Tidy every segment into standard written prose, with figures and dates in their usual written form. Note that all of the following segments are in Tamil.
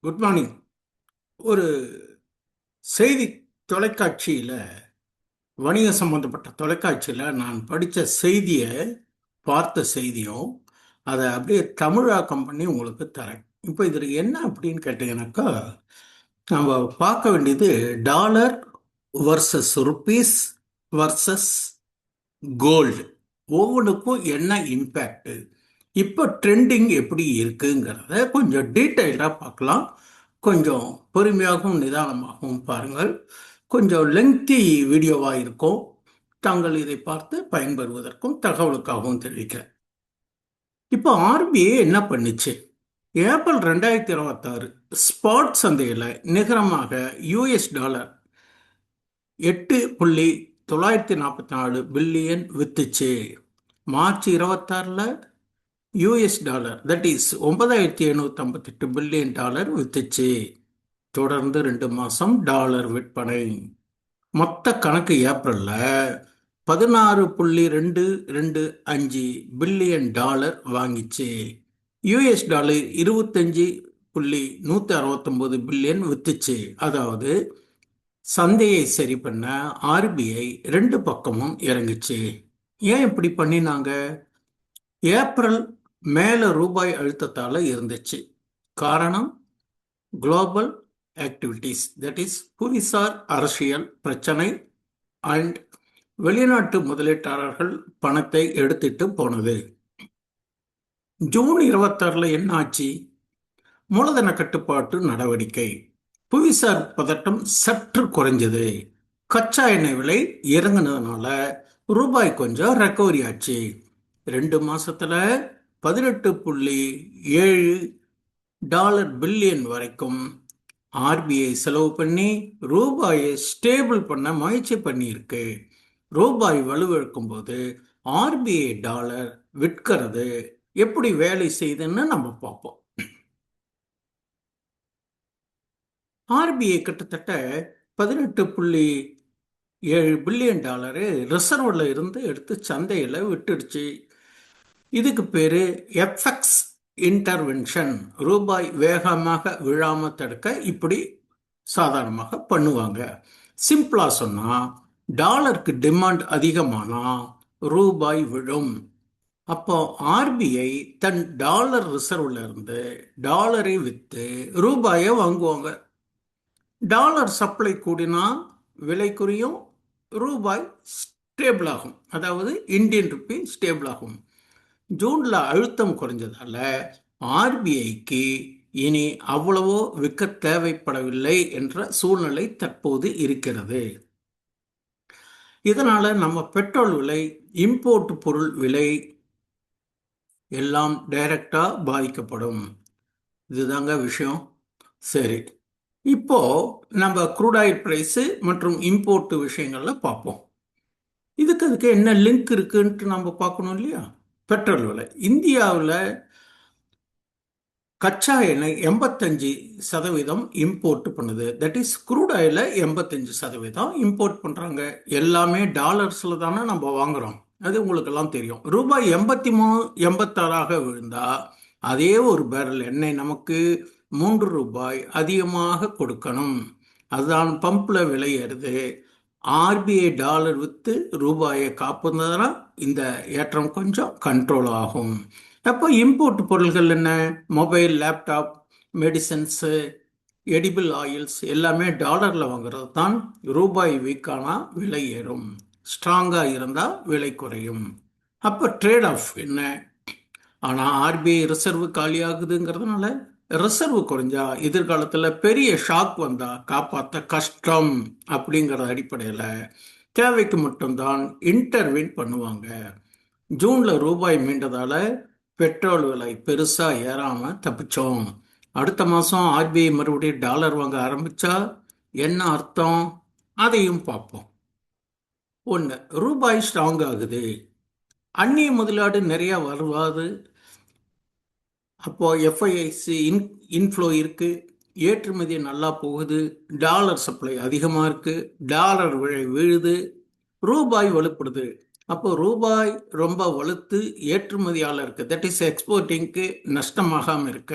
Good morning. ஒரு செய்தி தொலைக்காட்சியில், வணிக சம்பந்தப்பட்ட தொலைக்காட்சியில் நான் படித்த செய்தியை, பார்த்த செய்தியும் அதை அப்படியே தமிழாக்கம் பண்ணி உங்களுக்கு தரேன். இப்போ இதில் என்ன அப்படின்னு கேட்டீங்கன்னாக்கா, நம்ம பார்க்க வேண்டியது dollar versus rupees versus gold. ஒவ்வொன்றுக்கும் என்ன இம்பேக்ட், இப்போ ட்ரெண்டிங் எப்படி இருக்குங்கிறத கொஞ்சம் டீட்டெயிலாக பார்க்கலாம். கொஞ்சம் பொறுமையாகவும் நிதானமாகவும் பாருங்கள். கொஞ்சம் லெங்தி வீடியோவாக இருக்கும். தாங்கள் இதை பார்த்து பயன்பெறுவதற்கும் தகவலுக்காகவும் தெரிவிக்கிறேன். இப்போ ஆர்பிஐ என்ன பண்ணுச்சு? ஏப்ரல் 2026 ஸ்பாட் சந்தையில் நிகரமாக US$ 8,944 பில்லியன் வித்துச்சு. March 26 US$ that is $9,758 billion வித்துச்சு. தொடர்ந்து 2 மாசம் டாலர் விற்பனை. மொத்த கணக்கு ஏப்ரல்ல $16,225 பில்லியன் வாங்கிச்சு. US$ 25,169 பில்லியன் வித்துச்சு. அதாவது சந்தையை சரி பண்ண ஆர்பிஐ ரெண்டு பக்கமும் இறங்குச்சு. ஏன் இப்படி பண்ணினாங்க? ஏப்ரல் மேல ரூபாய் அழுத்தத்தால இருந்துச்சு. காரணம் குளோபல் ஆக்டிவிட்டிஸ், தட் இஸ் புவிசார் அரசியல் பிரச்சனை அண்ட் வெளிநாட்டு முதலீட்டாளர்கள் பணத்தை எடுத்துட்டு போனது. ஜூன் 26 என்ன ஆச்சு? மூலதன கட்டுப்பாட்டு நடவடிக்கை. புவிசார் பதட்டம் சற்று குறைஞ்சது. கச்சா எண்ணெய் விலை இறங்குனதுனால ரூபாய் கொஞ்சம் ரெக்கவரி ஆச்சு. 2 மாசத்துல $18.7 பில்லியன் வரைக்கும் ஆர்பிஐ செலவு பண்ணி ரூபாயை ஸ்டேபிள் பண்ண முயற்சி பண்ணியிருக்கு. ரூபாய் வலுவிழக்கும் போது ஆர்பிஐ டாலர் விற்கிறது எப்படி வேலை செய்யுதுன்னு நம்ம பார்ப்போம். ஆர்பிஐ கிட்டத்தட்ட $18.7 பில்லியன் ரிசர்வ்ல இருந்து எடுத்து சந்தையில் விட்டுடுச்சு. இதுக்கு பேரு எஃப்எக்ஸ் இன்டர்வென்ஷன். ரூபாய் வேகமாக விழாம தடுக்க இப்படி சாதாரணமாக பண்ணுவாங்க. சிம்பிளா சொன்னா, டாலருக்கு டிமாண்ட் அதிகமானா ரூபாய் விழும். அப்போ ஆர்பிஐ தன் டாலர் ரிசர்வ்ல இருந்து டாலரை வித்து ரூபாயை வாங்குவாங்க. டாலர் சப்ளை கூடினா விலை குறையும், ரூபாய் ஸ்டேபிள் ஆகும். அதாவது இந்தியன் ருப்பி ஸ்டேபிள் ஆகும். ஜூன்ல அழுத்தம் குறைஞ்சதால ஆர்பிஐக்கு இனி அவ்வளவோ விற்க தேவைப்படவில்லை என்ற சூழ்நிலை தற்போது இருக்கிறது. இதனால நம்ம பெட்ரோல் விலை, இம்போர்ட் பொருள் விலை எல்லாம் டைரக்டா பாதிக்கப்படும். இதுதாங்க விஷயம். சரி, இப்போ நம்ம க்ரூட் ஆயில் பிரைஸ் மற்றும் இம்போர்ட் விஷயங்கள்ல பார்ப்போம். அதுக்கு என்ன லிங்க் இருக்குன்ட்டு நம்ம பார்க்கணும் இல்லையா? பெட்ரோல் விலை இந்தியாவில் கச்சா எண்ணெய் 85% இம்போர்ட் பண்ணுது. தட் இஸ் க்ரூட் ஆயில 85% இம்போர்ட் பண்றாங்க. எல்லாமே டாலர்ஸ்ல தானே நம்ம வாங்குறோம். அது உங்களுக்கு எல்லாம் தெரியும். ரூபாய் 83 86 விழுந்தா அதே ஒரு பேரல் எண்ணெய் நமக்கு ரூபாய் 3 அதிகமாக கொடுக்கணும். அதுதான் பம்ப்ல விலை ஏறுது. ஆர்பிஐ டாலர் வித்து ரூபாயை காப்புனதுனா இந்த ஏற்றம் கொஞ்சம் கண்ட்ரோல் ஆகும். அப்போ இம்போர்ட் பொருள்கள் என்ன? Mobile, laptop, medicines, edible oils எல்லாமே டாலர்ல வாங்குறது தான். ரூபாய் வீக்கானா விலை ஏறும், ஸ்ட்ராங்கா இருந்தா விலை குறையும். அப்போ ட்ரேட் ஆஃப் என்ன? ஆனால் ஆர்பிஐ ரிசர்வ் காலியாகுதுங்கிறதுனால ரிசர்வ் குறைஞ்சா எதிர்காலத்தில் பெரிய ஷாக் வந்தா காப்பாற்ற கஷ்டம். அப்படிங்கிற அடிப்படையில் தேவைக்கு மட்டும்தான் இன்டர்வீன் பண்ணுவாங்க. ஜூன்ல ரூபாய் மீண்டதால பெட்ரோல் விலை பெருசா ஏறாம தப்பிச்சோம். அடுத்த மாசம் ஆர்பிஐ மறுபடியும் டாலர் வாங்க ஆரம்பிச்சா என்ன அர்த்தம்? அதையும் பார்ப்போம். ஒன்று, ரூபாய் ஸ்ட்ராங் ஆகுது, அந்நிய முதலீடு நிறைய வருவாது. அப்போ எஃப்ஐஐசி இன்ஃப்ளோ இருக்கு, ஏற்றுமதி நல்லா போகுது, டாலர் சப்ளை அதிகமாக இருக்கு, டாலர் விலை வீழுது, ரூபாய் வலுப்படுது. அப்போ ரூபாய் ரொம்ப வலுத்து ஏற்றுமதியாளருக்கு தட் இஸ் எக்ஸ்போர்ட்டிங்க்கு நஷ்டமாகாம இருக்க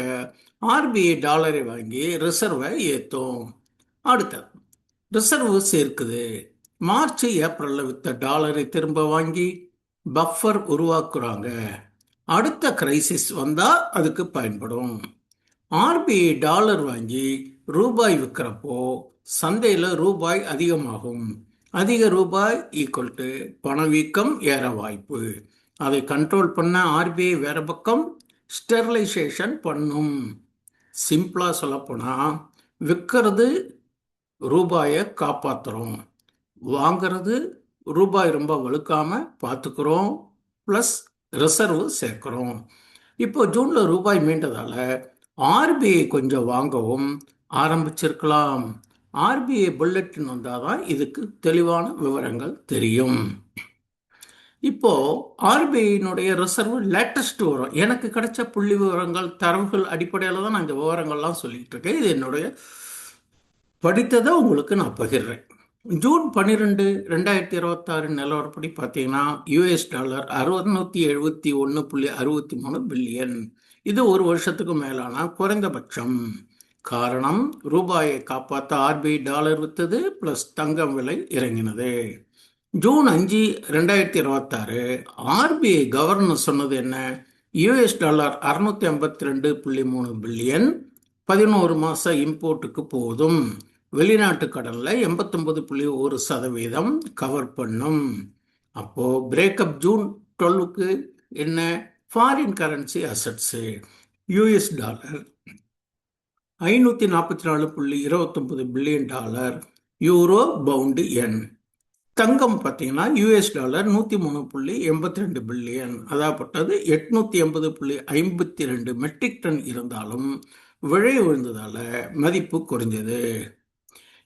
ஆர்பிஐ டாலரை வாங்கி ரிசர்வை ஏற்றும். அடுத்தது ரிசர்வ் சேர்க்குது. மார்ச் ஏப்ரல்ல வித்த டாலரை திரும்ப வாங்கி பஃபர் உருவாக்குறாங்க. அடுத்த கிரைசிஸ் வந்தா அதுக்கு பயன்படும். ஆர்பிஐ டாலர் வாங்கி ரூபாய் விற்கிறப்போ சந்தையில் ரூபாய் அதிகமாகும். அதிக ரூபாய் ஈக்குவல் டு பணவீக்கம் ஏற வாய்ப்பு. அதை கண்ட்ரோல் பண்ண ஆர்பிஐ வேற பக்கம் ஸ்டெர்லைசேஷன் பண்ணும். சிம்பிளா சொல்லப்போனா விற்கிறது ரூபாயை காப்பாத்துறோம், வாங்கிறது ரூபாய் ரொம்ப வலுக்காம பார்த்துக்கிறோம், ப்ளஸ் ரிசர்வ் சேர்க்கிறோம். இப்போ ஜூன்ல ரூபாய் மீண்டதால ஆர்பிஐ கொஞ்சம் வாங்கவும் ஆரம்பிச்சிருக்கலாம். ஆர்பிஐ புல்லட்டின் வந்தாதான் இதுக்கு தெளிவான விவரங்கள் தெரியும். இப்போ ஆர்பிஐனுடைய ரிசர்வ் லேட்டஸ்ட் வரும். எனக்கு கிடைச்ச புள்ளி விவரங்கள் தரவுகள் அடிப்படையில் தான் நான் இந்த விவரங்கள்லாம் சொல்லிட்டு இருக்கேன். இது என்னுடைய படித்ததை உங்களுக்கு நான் பகிர்றேன். ஜூன் 12, 2026 நிலவரப்படி பார்த்தீங்கன்னா யூஎஸ் டாலர் 671.63 பில்லியன். இது ஒரு வருஷத்துக்கு மேலான குறைந்தபட்சம். காரணம் ரூபாயை காப்பாற்ற ஆர்பிஐ டாலர் வித்தது பிளஸ் தங்கம் விலை இறங்கினது. ஜூன் 5, 2026 ஆர்பிஐ கவர்னர் சொன்னது என்ன? யூஎஸ் டாலர் 652.3 பில்லியன் 11 மாச இம்போர்ட்டுக்கு போதும். வெளிநாட்டு கடன்ல 89.1% கவர் பண்ணும். அப்போ பிரேக்கப் ஜூன் 12க்கு என்ன? Foreign currency assets US dollar 544.29 billion dollar, euro pound yen. தங்கம் பார்த்தீங்கன்னா யூஎஸ் டாலர் 103.82 பில்லியன், அதாகப்பட்டது 880.52 மெட்ரிக் டன் இருந்தாலும் விலை விழுந்ததால மதிப்பு குறைஞ்சது.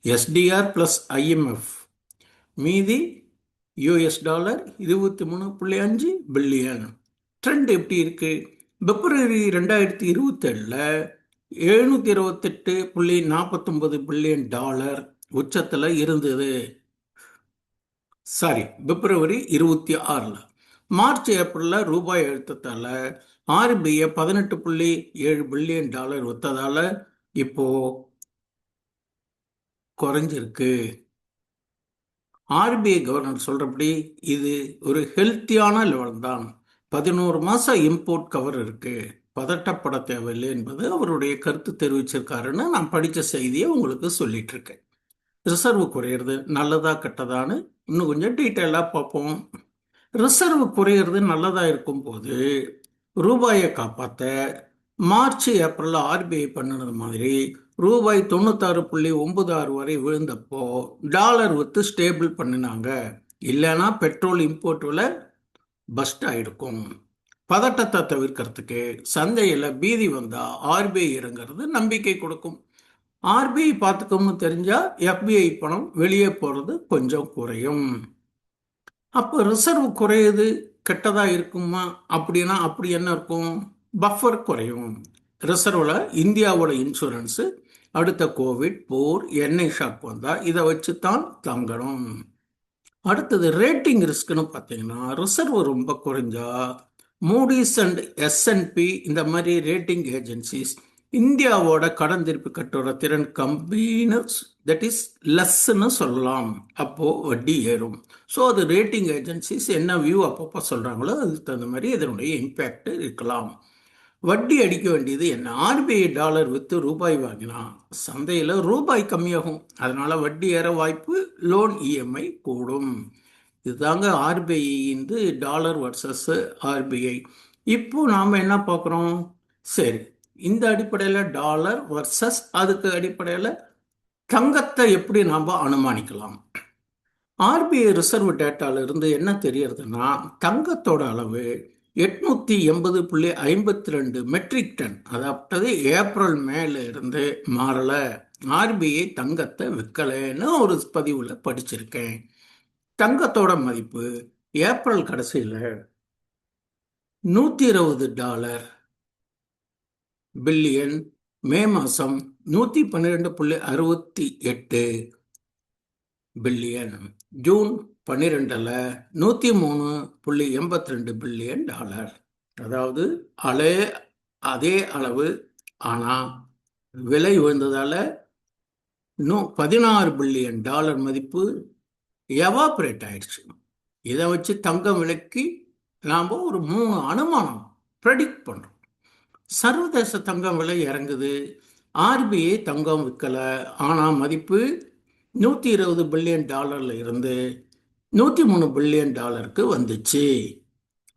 எஸ்டிஆர் பிளஸ் ஐஎம்எஃப் மீதி யூஎஸ் டாலர் 23.5 பில்லியன். ட்ரெண்ட் எப்படி இருக்கு? பிப்ரவரி 2027 728.49 பில்லியன் டாலர் உச்சத்தில் இருந்தது. சாரி, பிப்ரவரி 26. மார்ச் ஏப்ரல்ல ரூபாய் அழுத்தத்தால ஆர்பிஐ 18.7 பில்லியன் டாலர் வித்ததால இப்போ குறைஞ்சிருக்கு. ஆர்பிஐ கவர்னர் சொல்றபடி இது ஒரு ஹெல்த்தியான லெவல் தான். 11 மாசம் இம்போர்ட் கவர் இருக்கு, பதட்டப்பட தேவையில்லை என்பது அவருடைய கருத்து தெரிவிச்சிருக்காருன்னு நான் படித்த செய்தியை உங்களுக்கு சொல்லிட்டு இருக்கேன். ரிசர்வ் குறையிறது நல்லதா கெட்டதான்னு இன்னும் கொஞ்சம் டீட்டெயிலாக பார்ப்போம். ரிசர்வ் குறையிறது நல்லதா இருக்கும் போது ரூபாயை காப்பாற்ற மார்ச் ஏப்ரல் ஆர்பிஐ பண்ணினது மாதிரி ரூபாய் 96.96 வரை விழுந்தப்போ டாலர் வித்து ஸ்டேபிள் பண்ணினாங்க. இல்லைன்னா பெட்ரோல் இம்போர்ட் விலை பஸ்ட் ஆயிருக்கும். பதட்டத்தை தவிர்க்கிறதுக்கு சந்தையில் பீதி வந்தா ஆர்பிஐ இறங்கிறது நம்பிக்கை கொடுக்கும். ஆர்பிஐ பார்த்துக்கோம்னு தெரிஞ்சா எஃபிஐ பணம் வெளியே போறது கொஞ்சம் குறையும். அப்போ ரிசர்வ் குறையுது கெட்டதா இருக்குமா அப்படின்னா அப்படி என்ன இருக்கும்? பஃபர் குறையும். ரிசர்வ்ல இந்தியாவோட இன்சூரன்ஸ், அடுத்த கோவிட், போர், எண்ணெய் ஷாக் வந்தா இதை வச்சு தான் தங்கணும். அடுத்தது ரேட்டிங் ரிஸ்க்னு பார்த்தீங்கன்னா ரிசர்வ் ரொம்ப குறைஞ்சா மூடிஸ் அண்ட் எஸ்என்பி இந்த மாதிரி ரேட்டிங் ஏஜென்சிஸ் இந்தியாவோட கடன் திருப்பி கட்டுற திறன் கம்மின்னு தட் இஸ் லெஸ்ன்னு சொல்லலாம். அப்போ வட்டி ஏறும். ஸோ அது ரேட்டிங் ஏஜென்சிஸ் என்ன வியூ அப்பப்போ சொல்றாங்களோ அதுக்கு தகுந்த மாதிரி இதனுடைய இம்பேக்ட் இருக்கலாம். வட்டி அடிக்க வேண்டியது என்ன? ஆர்பிஐ டாலர் வித்து ரூபாய் வாங்கினா சந்தையில் ரூபாய் கம்மியாகும், அதனால வட்டி ஏற வாய்ப்பு, லோன் இஎம்ஐ கூடும். இதுதாங்க ஆர்பிஐ டாலர் வர்சஸ் ஆர்பிஐ. இப்போ நாம் என்ன பார்க்குறோம்? சரி, இந்த அடிப்படையில் டாலர் வர்சஸ் அதுக்கு அடிப்படையில் தங்கத்தை எப்படி நாம் அனுமானிக்கலாம்? ஆர்பிஐ ரிசர்வ் டேட்டால இருந்து என்ன தெரியறதுன்னா தங்கத்தோட அளவு 880.52 மெட்ரிக் டன், அதாவது ஏப்ரல் மேல இருந்து மாறல. ஆர்பிஐ தங்கத்தை விற்கலன்னு ஒரு பதிவுல படிச்சிருக்கேன். தங்கத்தோட மதிப்பு ஏப்ரல் கடைசியில $120 பில்லியன், மே மாசம் 112.68 பில்லியன், ஜூன் 12ல் 103.82 பில்லியன். அதாவது அலே அதே அளவு, ஆனால் விலை உயர்ந்ததால இன்னும் $16 பில்லியன் மதிப்பு எவாபரேட் ஆயிடுச்சு. இதை வச்சு தங்கம் விலைக்கு நாம் ஒரு 3 அனுமானம் ப்ரெடிக்ட் பண்ணுறோம். சர்வதேச தங்கம் விலை இறங்குது, ஆர்பிஐ தங்கம் விற்கலை, ஆனால் மதிப்பு $120 பில்லியன் இருந்து $103 பில்லியன் வந்துச்சு.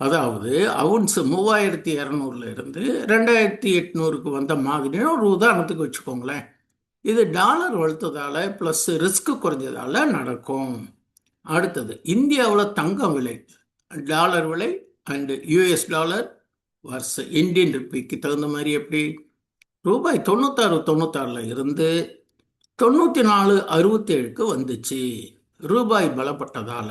அதாவது அவுன்ஸ் 3200 இருந்து 2800 வந்த மாதிரி ஒரு உதாரணத்துக்கு வச்சுக்கோங்களேன். இது டாலர் வளர்த்ததால ப்ளஸ் ரிஸ்க் குறைஞ்சதால நடக்கும். அடுத்தது இந்தியாவில் தங்கம் விலை, டாலர் விலை and US dollar versus Indian ருப்பிக்கு தகுந்த மாதிரி எப்படி ரூபாய் 96.96 இருந்து 94.67 வந்துச்சு. ரூபாய் பலப்பட்டதால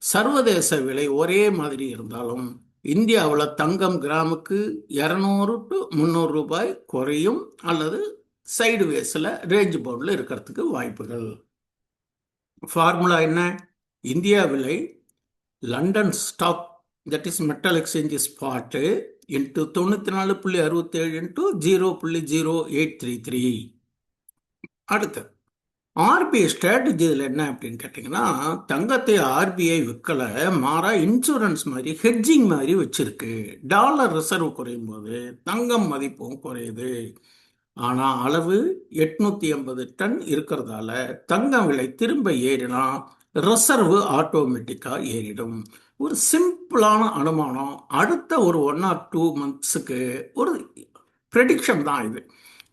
சர்வதேச விலை ஒரே மாதிரி இருந்தாலும் இந்தியாவில் தங்கம் கிராமுக்கு 200 to 300 ரூபாய் குறையும் அல்லது சைடு வேஸில் ரேஞ்ச் பவுண்டில் இருக்கிறதுக்கு வாய்ப்புகள். ஃபார்முலா என்ன? இந்தியா விலை London stock that is metal exchange spot into 94.67 into 0.0833. அடுத்து ஆர்பிஐ ஸ்ட்ராட்டஜி இதில் என்ன அப்படின்னு கேட்டிங்கன்னா, தங்கத்தை ஆர்பிஐ விற்கலை, மாறா இன்சூரன்ஸ் மாதிரி ஹெட்ஜிங் மாதிரி வச்சிருக்கு. டாலர் ரிசர்வ் குறையும் போது தங்கம் மதிப்பும் குறையுது. ஆனால் அளவு 880 டன் இருக்கிறதால தங்கம் விலை திரும்ப ஏறினா ரிசர்வ் ஆட்டோமேட்டிக்காக ஏறிடும். ஒரு சிம்பிளான அனுமானம். அடுத்த ஒரு 1 or 2 monthsக்கு ஒரு ப்ரெடிக்ஷன் தான் இது.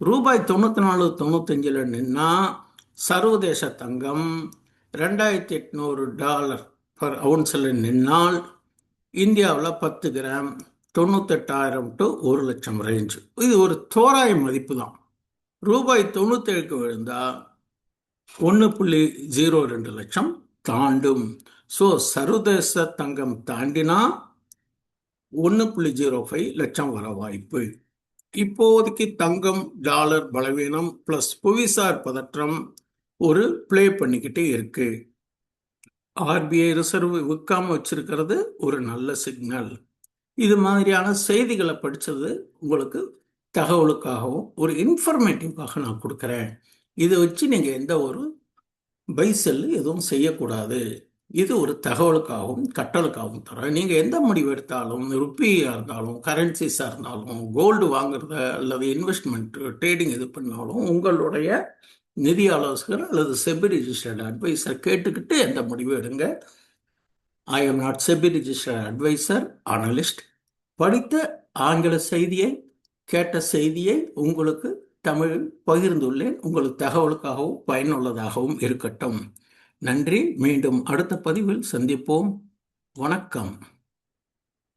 ரூபாய் 94.95 நின்னா சர்வதேச தங்கம் $2800 பர் அவுன்ஸில் நின்னால் இந்தியாவில் 10 கிராம் 98,000 to 1,00,000 ரேஞ்சு. இது ஒரு தோராய மதிப்பு தான். ரூபாய் 97க்கு விழுந்தா 1.02 லட்சம் தாண்டும். ஸோ சர்வதேச தங்கம் தாண்டினா 1.05 லட்சம் வர வாய்ப்பு. இப்போதைக்கு தங்கம் டாலர் பலவீனம் பிளஸ் புவிசார் பதற்றம் ஒரு பிளே பண்ணிக்கிட்டே இருக்கு. ஆர்பிஐ ரிசர்வ் விற்காம வச்சிருக்கிறது ஒரு நல்ல சிக்னல். இது மாதிரியான செய்திகளை படித்தது உங்களுக்கு தகவலுக்காகவும் ஒரு இன்ஃபர்மேட்டிவ்காக நான் கொடுக்குறேன். இதை வச்சு நீங்கள் எந்த ஒரு பை செல்லு எதுவும் செய்யக்கூடாது. இது ஒரு தகவலுக்காகவும் கட்டலுக்காகவும் தரேன். நீங்கள் எந்த முடிவு எடுத்தாலும், ருப்பியாக இருந்தாலும் கரன்சிஸாக இருந்தாலும், கோல்டு வாங்குறத அல்லது இன்வெஸ்ட்மெண்ட் ட்ரேடிங் எது பண்ணாலும் உங்களுடைய நிதி ஆலோசகர் அல்லது செபி ரிஜிஸ்டர்ட் அட்வைசர் கேட்டுக்கிட்டு எந்த முடிவு எடுங்க. I am not SEBI registered advisor, analyst. படித்த ஆங்கில செய்தியை, கேட்ட செய்தியை உங்களுக்கு தமிழில் பகிர்ந்துள்ளேன். உங்களுக்கு தகவலுக்காகவும் பயனுள்ளதாகவும் இருக்கட்டும். நன்றி. மீண்டும் அடுத்த பதிவில் சந்திப்போம். வணக்கம்.